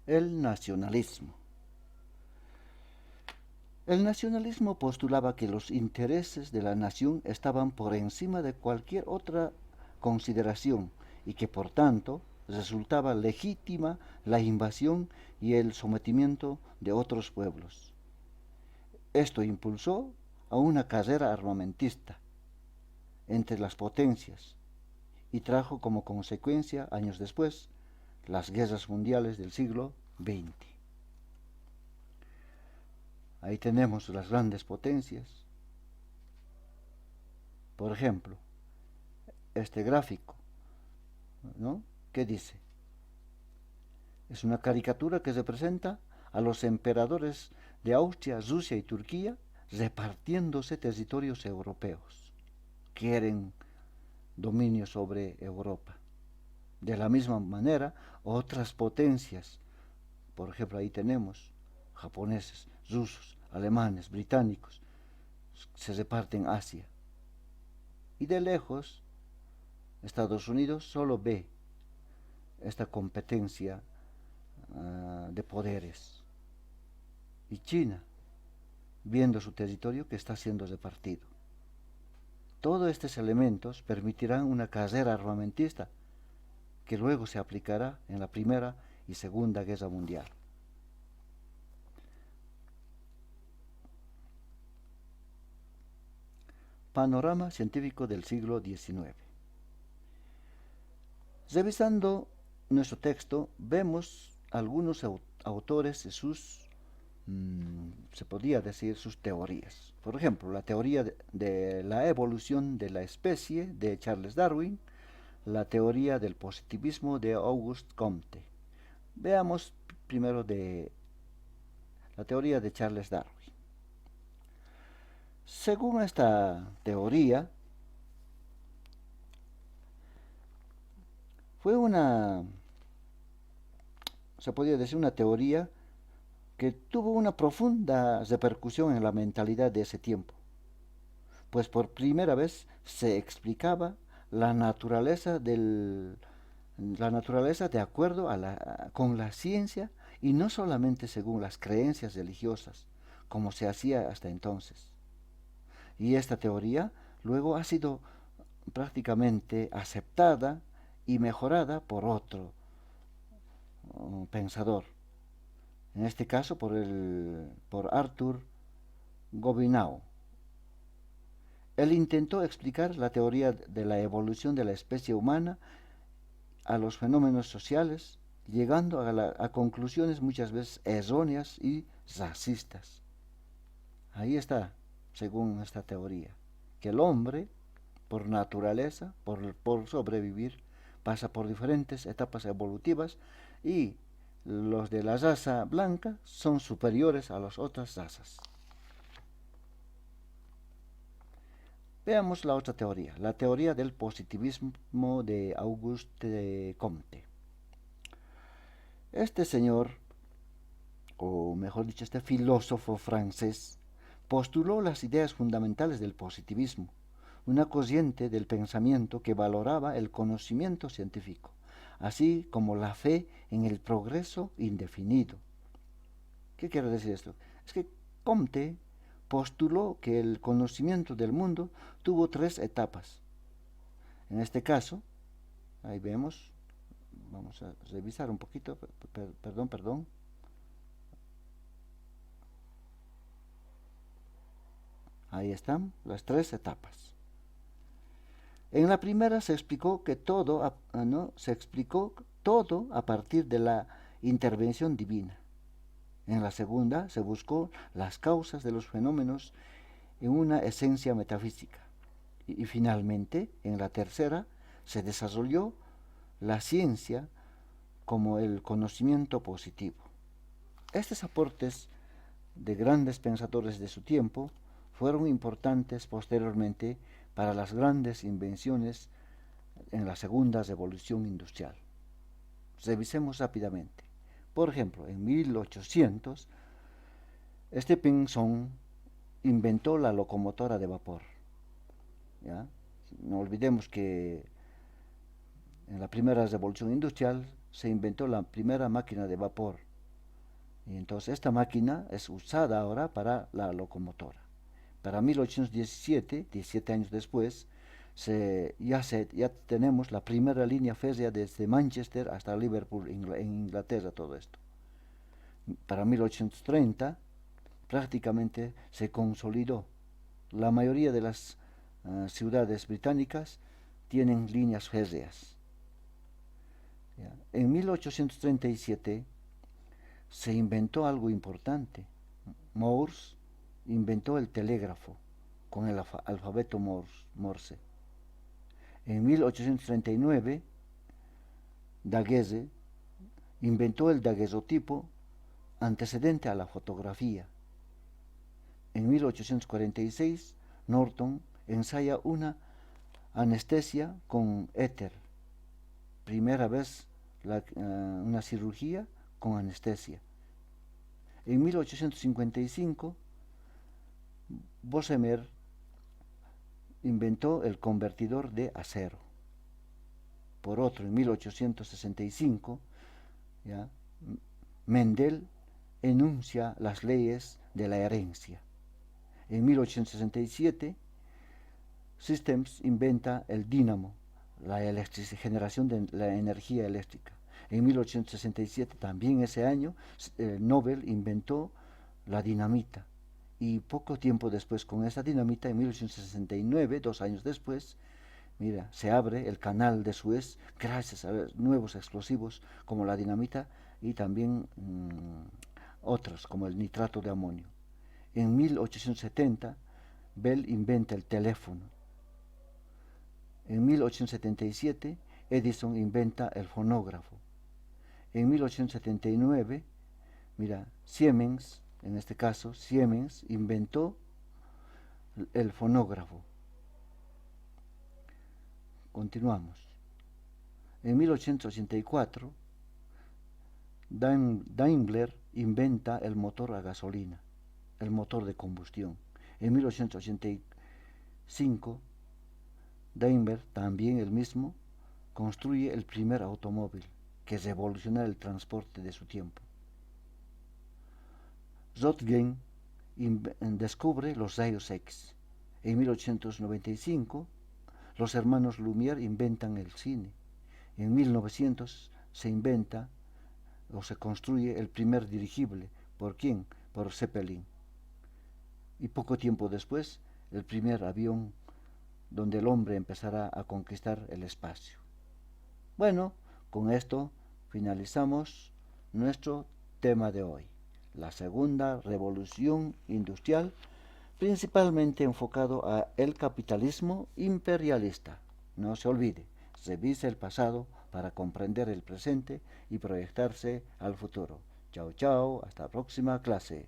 El nacionalismo. El nacionalismo postulaba que los intereses de la nación estaban por encima de cualquier otra consideración y que por tanto resultaba legítima la invasión y el sometimiento de otros pueblos. Esto impulsó a una carrera armamentista entre las potencias y trajo como consecuencia, años después, las guerras mundiales del siglo XX. Ahí tenemos las grandes potencias. Por ejemplo, este gráfico, ¿no? ¿Qué dice? Es una caricatura que representa a los emperadores de Austria, Rusia y Turquía repartiéndose territorios europeos. Quieren dominio sobre Europa. De la misma manera, otras potencias, por ejemplo, ahí tenemos japoneses, rusos, alemanes, británicos, se reparten Asia. Y de lejos, Estados Unidos solo ve esta competencia de poderes. Y China, viendo su territorio que está siendo repartido. Todos estos elementos permitirán una carrera armamentista que luego se aplicará en la Primera y Segunda Guerra Mundial. Panorama científico del siglo XIX. Revisando nuestro texto, vemos algunos autores y sus, se podría decir, sus teorías. Por ejemplo, la teoría de la evolución de la especie de Charles Darwin, la teoría del positivismo de Auguste Comte. Veamos primero de la teoría de Charles Darwin. Según esta teoría, fue se podría decir, una teoría que tuvo una profunda repercusión en la mentalidad de ese tiempo, pues por primera vez se explicaba la naturaleza la naturaleza de acuerdo con la ciencia y no solamente según las creencias religiosas, como se hacía hasta entonces. Y esta teoría luego ha sido prácticamente aceptada y mejorada por otro pensador, en este caso por Arthur Gobineau. Él intentó explicar la teoría de la evolución de la especie humana a los fenómenos sociales, llegando a conclusiones muchas veces erróneas y racistas. Ahí está, según esta teoría, que el hombre, por naturaleza, por sobrevivir, pasa por diferentes etapas evolutivas y los de la raza blanca son superiores a las otras razas. Veamos la otra teoría, la teoría del positivismo de Auguste Comte. Este señor, o mejor dicho, este filósofo francés, postuló las ideas fundamentales del positivismo, una corriente del pensamiento que valoraba el conocimiento científico, así como la fe en el progreso indefinido. ¿Qué quiere decir esto? Es que Comte postuló que el conocimiento del mundo tuvo tres etapas. En este caso, ahí vemos, vamos a revisar un poquito, perdón. Ahí están las tres etapas. En la primera se explicó que todo, ¿no? Se explicó todo a partir de la intervención divina. En la segunda se buscó las causas de los fenómenos en una esencia metafísica. Y finalmente, en la tercera, se desarrolló la ciencia como el conocimiento positivo. Estos aportes de grandes pensadores de su tiempo fueron importantes posteriormente para las grandes invenciones en la segunda revolución industrial. Revisemos rápidamente. Por ejemplo, en 1800, Stephenson inventó la locomotora de vapor. ¿Ya? No olvidemos que en la primera revolución industrial se inventó la primera máquina de vapor Y entonces esta máquina es usada ahora para la locomotora. Para 1817, 17 años después, ya tenemos la primera línea férrea desde Manchester hasta Liverpool, en Inglaterra, todo esto. Para 1830 prácticamente se consolidó. La mayoría de las ciudades británicas tienen líneas férreas. En 1837 se inventó algo importante. Morse inventó el telégrafo con el alfabeto Morse. En 1839, Daguerre inventó el daguerrotipo antecedente a la fotografía. En 1846, Norton ensaya una anestesia con éter. Primera vez una cirugía con anestesia. En 1855, Bessemer inventó el convertidor de acero. Por otro, en 1865, Mendel enuncia las leyes de la herencia. En 1867, Systems inventa el dínamo, la generación de la energía eléctrica. En 1867, también ese año, Nobel inventó la dinamita. Y poco tiempo después, con esa dinamita, en 1869, 2 años después, se abre el canal de Suez gracias a nuevos explosivos como la dinamita y también otros como el nitrato de amonio. En 1870, Bell inventa el teléfono. En 1877, Edison inventa el fonógrafo. En 1879, Siemens, en este caso, Siemens inventó el fonógrafo. Continuamos. En 1884, Daimler inventa el motor a gasolina, el motor de combustión. En 1885, Daimler, también el mismo, construye el primer automóvil que revoluciona el transporte de su tiempo. Röntgen descubre los rayos X. En 1895, los hermanos Lumière inventan el cine. En 1900 se inventa o se construye el primer dirigible. ¿Por quién? Por Zeppelin. Y poco tiempo después, el primer avión donde el hombre empezará a conquistar el espacio. Bueno, con esto finalizamos nuestro tema de hoy, la segunda revolución industrial, principalmente enfocado a el capitalismo imperialista. No se olvide, revise el pasado para comprender el presente y proyectarse al futuro. Chao, chao, hasta la próxima clase.